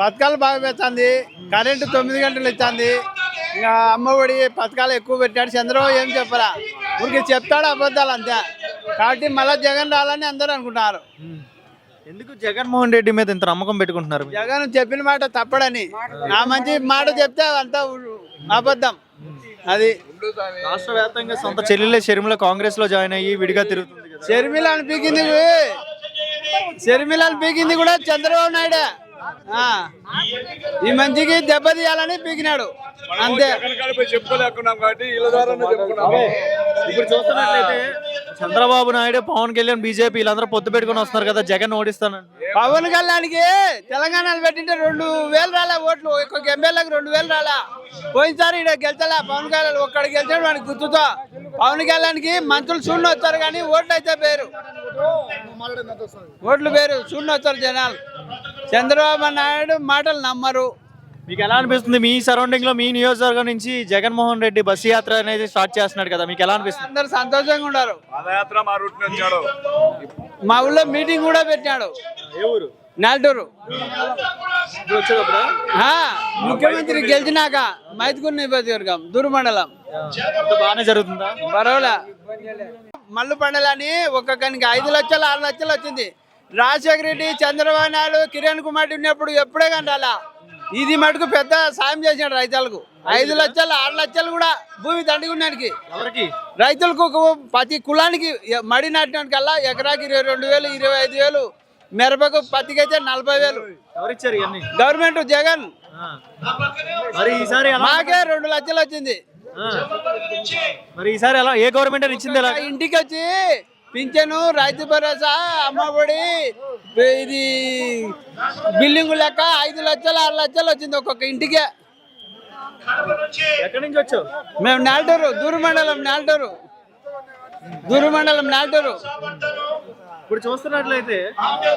పథకాలు బాగా పెడుతుంది. కరెంటు 9 గంటలు ఇస్తుంది. ఇంకా అమ్మఒడి పథకాలు ఎక్కువ పెట్టాడు. చంద్రబాబు ఏం చెప్పరా, ఊరికి చెప్తాడు అబద్ధాలు అంతే. కాబట్టి మళ్ళీ జగన్ రావాలని అందరూ అనుకుంటున్నారు. ఎందుకు జగన్మోహన్ రెడ్డి మీద ఇంత నమ్మకం పెట్టుకుంటున్నారు? జగన్ చెప్పిన మాట తప్పడని. నా మంచి మాట చెప్తే అంతా అబద్ధం. అది రాష్ట్ర వ్యాప్తంగా సొంత చెల్లెలే షర్మిల కాంగ్రెస్ లో జాయిన్ అయ్యి విడిగా తిరుగుతుంది కదా. షర్మిలను పీకింది కూడా చంద్రబాబు నాయుడే. ఈ మంచికి దెబ్బతీయాలని పీకినాడు అంతే. ఇప్పుడు చూస్తున్నట్లయితే చంద్రబాబు నాయుడు, పవన్ కళ్యాణ్, బీజేపీ వీళ్ళందరూ పొత్తు పెట్టుకుని వస్తున్నారు కదా, జగన్ ఓడిస్తానని. పవన్ కళ్యాణ్కి తెలంగాణలో పెట్టింటే 2,000 రాలే ఓట్లు. ఒక్కొక్క ఎమ్మెల్యేకి 2,000 రాలే. పోయినసారి ఇక్కడ గెలిచలే పవన్ కళ్యాణ్. ఒక్కడు గెలిచాడు వాడికి గుర్తుతో. పవన్ కళ్యాణ్కి మంత్రులు చూడని వచ్చారు కానీ ఓట్లు అయితే పేరు, ఓట్లు పేరు చూడని వచ్చారు జనాలు. చంద్రబాబు నాయుడు మాటలు నమ్మరు. మీకు ఎలా అనిపిస్తుంది? మీ సరౌండింగ్ లో, మీ నియోజకవర్గం నుంచి జగన్మోహన్ రెడ్డి బస్సు యాత్ర అనేది స్టార్ట్ చేస్తున్నాడు కదా, మీకు ఎలా అనిపిస్తుంది? అందరు సంతోషంగా ఉన్నారు. మా ఊళ్ళో మీటింగ్ కూడా పెట్టాడు. నాల్టూరు ముఖ్యమంత్రి గెలిచినాక మైదుకూరు నియోజకవర్గం దూరు మండలం బాగానే జరుగుతుందా? పర్వాలే. మల్లు పండలని ఒక్కొక్కరికి 5 లక్షలు 6 లక్షలు వచ్చింది. రాజశేఖర రెడ్డి, చంద్రబాబు నాయుడు, కిరణ్ కుమార్ ఉన్నప్పుడు ఎప్పుడే కంటాలా. ఇది మటుకు పెద్ద సాయం చేసినాడు రైతులకు. 5 లక్షలు 6 లక్షలు కూడా భూమి దండుకున్నానికి రైతులకు. ప్రతి కులానికి మడి నాటినానికి కల్లా ఎకరాకి 22,000 25,000. మిరపకు పత్తికి అయితే 40,000 గవర్నమెంట్ జగన్. మాకే 2 లక్షలు వచ్చింది. మరి ఈసారి ఎలా, ఏ గవర్నమెంట్ అని ఇచ్చింది? ఇంటికి వచ్చి పింఛను, రైతు భరోసా, అమ్మఒడి, ఇది బిల్డింగ్ లెక్క 5 లక్షలు 6 లక్షలు వచ్చింది ఒక్కొక్క ఇంటికే. ఎక్కడి నుంచి వచ్చావు? మేము నాల్టూరు, దూరు మండలం నాల్టూరు. ఇప్పుడు చూస్తున్నట్లయితే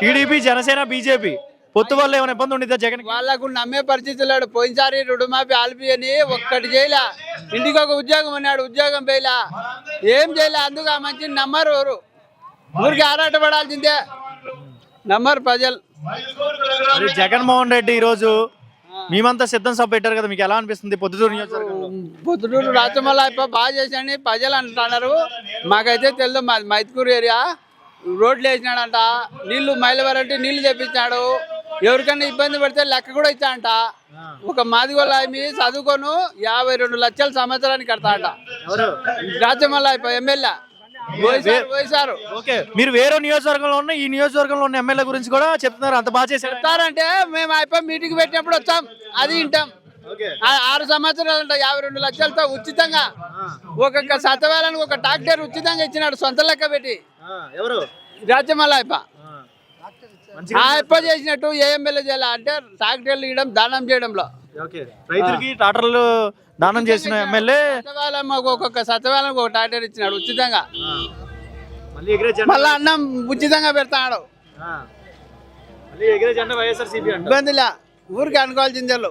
టీడీపీ, జనసేన, బీజేపీ పొత్తు వల్ల ఏమైనా ఇబ్బంది ఉండేదా జగన్? వాళ్ళకు నమ్మే పరిస్థితి లేడు. పోయినసారి రుణమాఫీ ఆల్పి అని ఒక్కటి చేయలే. ఇంటికి ఒక ఉద్యోగం అన్నాడు, ఉద్యోగం పోయిలా, ఏం చేయలే. అందుకు ఆ మంచి నమ్మరు. ఊరికి ఆరాట పడాల్సిందే, నమ్మరు ప్రజలు. జగన్మోహన్ రెడ్డి ఈరోజు మేమంతా సిద్ధం సభ పెట్టారు కదా, మీకు ఎలా అనిపిస్తుంది? పొద్దుటూరు నియోజకవర్గంలో పొద్దుటూరు రాచమల్ల బాగా చేశాడని ప్రజలు అంటున్నారు. మాకైతే తెలియదు. మాది మైదుకూరు ఏరియా. రోడ్లు వేసినాడంట, నీళ్లు మైలవరంటే నీళ్లు తెప్పించాడు. ఎవరికైనా ఇబ్బంది పడితే లెక్క కూడా ఇచ్చాడంట. ఒక మాదిగోళ్ళ చదువుకోను 52 లక్షల సంవత్సరానికి కడతాడంట. రాచమల్ల ఎమ్మెల్యే పోయిసారు. మీరు వేరే నియోజకవర్గంలో ఉన్న, ఈ నియోజకవర్గంలో ఉన్న ఎమ్మెల్యే గురించి కూడా చెప్తున్నారు, అంత బాగా చెప్తారంటే మేము అయిపోయి మీటింగ్ పెట్టినప్పుడు వచ్చాం, అది వింటాం. 6 సంవత్సరాలంట 52 లక్షలతో ఉచితంగా ఒక్కొక్క సతవేళకు ఒక ట్రాక్టర్ ఉచితంగా ఇచ్చినాడు, సొంత లెక్క పెట్టి. రాచమల్ల అప్ప చేసినట్టు ఏ ఎమ్మెల్యే చేయాలి అంటే ట్రాక్టర్లు ఇవ్వడం, దానం చేయడంలో. రైతులకి ట్రాక్టర్లు దానం చేసిన ఎమ్మెల్యే ఒక్కొక్క సతవేళకు ఒక ట్రాక్టర్ ఇచ్చినాడు ఉచితంగా. మళ్ళీ అన్నం ఉచితంగా పెడతాడు. వైఎస్ఆర్సీపీ ఇబ్బందిలే, ఊరికి అనుకోవాల్సిందే.